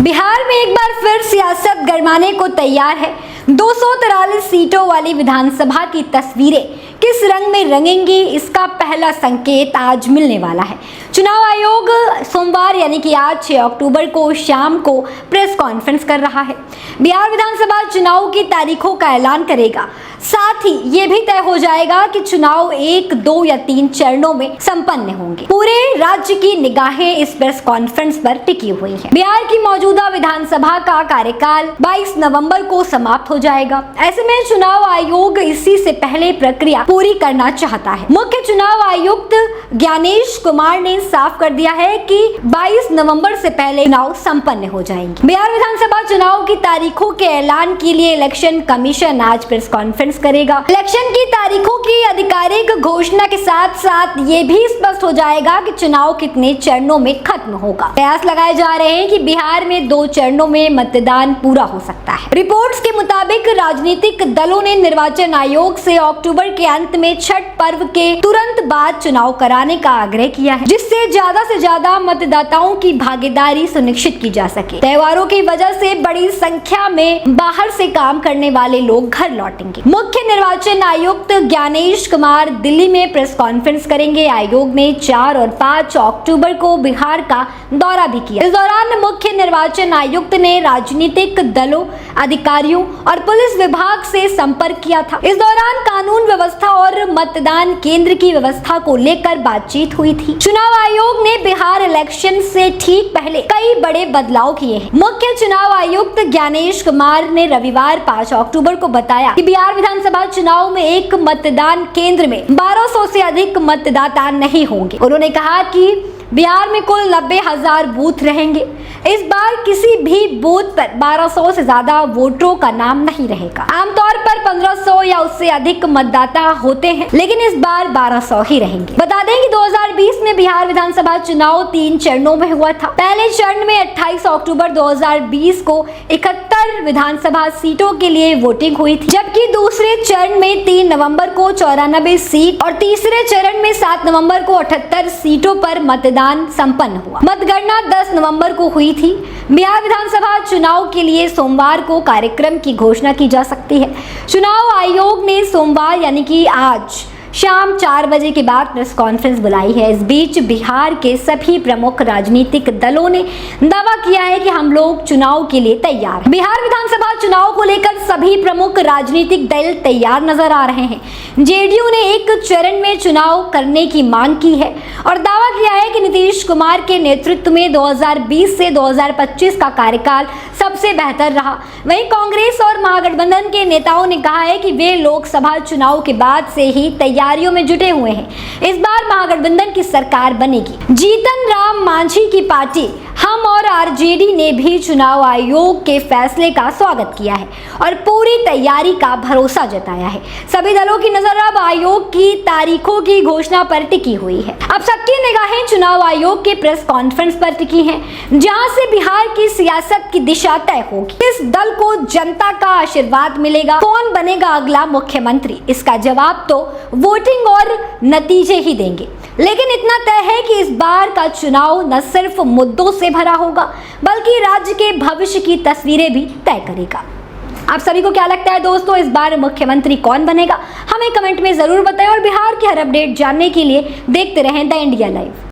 बिहार में एक बार फिर सियासत गरमाने को तैयार है। 243 सीटों वाली विधानसभा की तस्वीरें किस रंग में रंगेंगी, इसका पहला संकेत आज मिलने वाला है। चुनाव आयोग सोमवार यानी कि आज 6 अक्टूबर को शाम को प्रेस कॉन्फ्रेंस कर रहा है। बिहार विधानसभा चुनाव की तारीखों का ऐलान करेगा। साथ ही ये भी तय हो जाएगा कि चुनाव 1, 2 या 3 चरणों में संपन्न होंगे। पूरे राज्य की निगाहें इस प्रेस कॉन्फ्रेंस पर टिकी हुई हैं। बिहार की मौजूदा विधानसभा का कार्यकाल 22 नवंबर को समाप्त हो जाएगा। ऐसे में चुनाव आयोग इसी से पहले प्रक्रिया पूरी करना चाहता है। मुख्य चुनाव आयुक्त ज्ञानेश कुमार ने साफ कर दिया है कि 22 नवंबर से पहले चुनाव संपन्न हो जाएंगे। बिहार विधानसभा चुनाव की तारीखों के ऐलान के लिए इलेक्शन कमीशन आज प्रेस कॉन्फ्रेंस करेगा। इलेक्शन की तारीखों की आधिकारिक घोषणा के साथ साथ ये भी स्पष्ट हो जाएगा कि चुनाव कितने चरणों में खत्म होगा। प्रयास लगाए जा रहे हैं कि बिहार में 2 चरणों में मतदान पूरा हो सकता है। रिपोर्ट्स के मुताबिक राजनीतिक दलों ने निर्वाचन आयोग से अक्टूबर के अंत में छठ पर्व के तुरंत बाद चुनाव कराने का आग्रह किया है, जिससे से ज्यादा मतदाताओं की भागीदारी सुनिश्चित की जा सके। त्योहारों की वजह से बड़ी संख्या में बाहर से काम करने वाले लोग घर लौटेंगे। मुख्य निर्वाचन आयुक्त ज्ञानेश कुमार दिल्ली में प्रेस कॉन्फ्रेंस करेंगे। आयोग ने 4 और 5 अक्टूबर को बिहार का दौरा भी किया। इस दौरान मुख्य निर्वाचन आयुक्त ने राजनीतिक दलों, अधिकारियों और पुलिस विभाग से संपर्क किया था। इस दौरान कानून व्यवस्था और मतदान केंद्र की व्यवस्था को लेकर बातचीत हुई थी। चुनाव आयोग ने बिहार इलेक्शन से ठीक पहले कई बड़े बदलाव किए हैं। मुख्य चुनाव आयुक्त ज्ञानेश कुमार ने रविवार 5 अक्टूबर को बताया कि बिहार विधानसभा चुनाव में एक मतदान केंद्र में 1200 से अधिक मतदाता नहीं होंगे। उन्होंने कहा कि बिहार में कुल 90,000 बूथ रहेंगे। इस बार किसी भी बूथ पर 1200 से ज्यादा वोटरों का नाम नहीं रहेगा। आमतौर पर 1500 या उससे अधिक मतदाता होते हैं, लेकिन इस बार 1200 ही रहेंगे। बता दें कि 2020 में बिहार विधानसभा चुनाव 3 चरणों में हुआ था। पहले चरण में 28 अक्टूबर 2020 को 71 विधानसभा सीटों के लिए वोटिंग हुई थी, जबकि दूसरे चरण में 3 नवम्बर को 94 सीट और तीसरे चरण में 7 नवम्बर को 78 सीटों पर मतदान संपन्न हुआ। मतगणना 10 नवंबर को हुई थी। बिहार विधानसभा चुनाव के लिए सोमवार को कार्यक्रम की घोषणा की जा सकती है। चुनाव आयोग ने सोमवार यानी कि आज शाम 4 बजे के बाद प्रेस कॉन्फ्रेंस बुलाई है। इस बीच बिहार के सभी प्रमुख राजनीतिक दलों ने दावा किया है कि हम लोग चुनाव के लिए तैयार हैं। बिहार विधानसभा चुनाव को लेकर सभी प्रमुख राजनीतिक दल तैयार नजर आ रहे हैं। जेडीयू ने 1 चरण में चुनाव करने की मांग की है और दावा किया है कि नीतीश कुमार के नेतृत्व में 2020 से 2025 का कार्यकाल सबसे बेहतर रहा। वहीं कांग्रेस और महागठबंधन के नेताओं ने कहा है कि वे लोकसभा चुनाव के बाद से ही तैयारियों में जुटे हुए हैं। इस बार महागठबंधन की सरकार बनेगी। जीतन राम मांझी की पार्टी हम और आरजेडी ने भी चुनाव आयोग के फैसले का स्वागत किया है और पूरी तैयारी का भरोसा जताया है। सभी दलों की नजर अब आयोग की तारीखों की घोषणा पर टिकी हुई है। अब सबकी निगाहें चुनाव आयोग के प्रेस कॉन्फ्रेंस पर टिकी हैं, जहां से बिहार की सियासत की दिशा तय होगी। किस दल को जनता का आशीर्वाद मिलेगा, कौन बनेगा अगला मुख्यमंत्री, इसका जवाब तो वोटिंग और नतीजे ही देंगे। लेकिन इतना तय है कि इस बार का चुनाव न सिर्फ मुद्दों से भरा होगा, बल्कि राज्य के भविष्य की तस्वीरें भी तय करेगा। आप सभी को क्या लगता है दोस्तों, इस बार मुख्यमंत्री कौन बनेगा? हमें कमेंट में जरूर बताएं और बिहार की हर अपडेट जानने के लिए देखते रहें द इंडिया लाइव।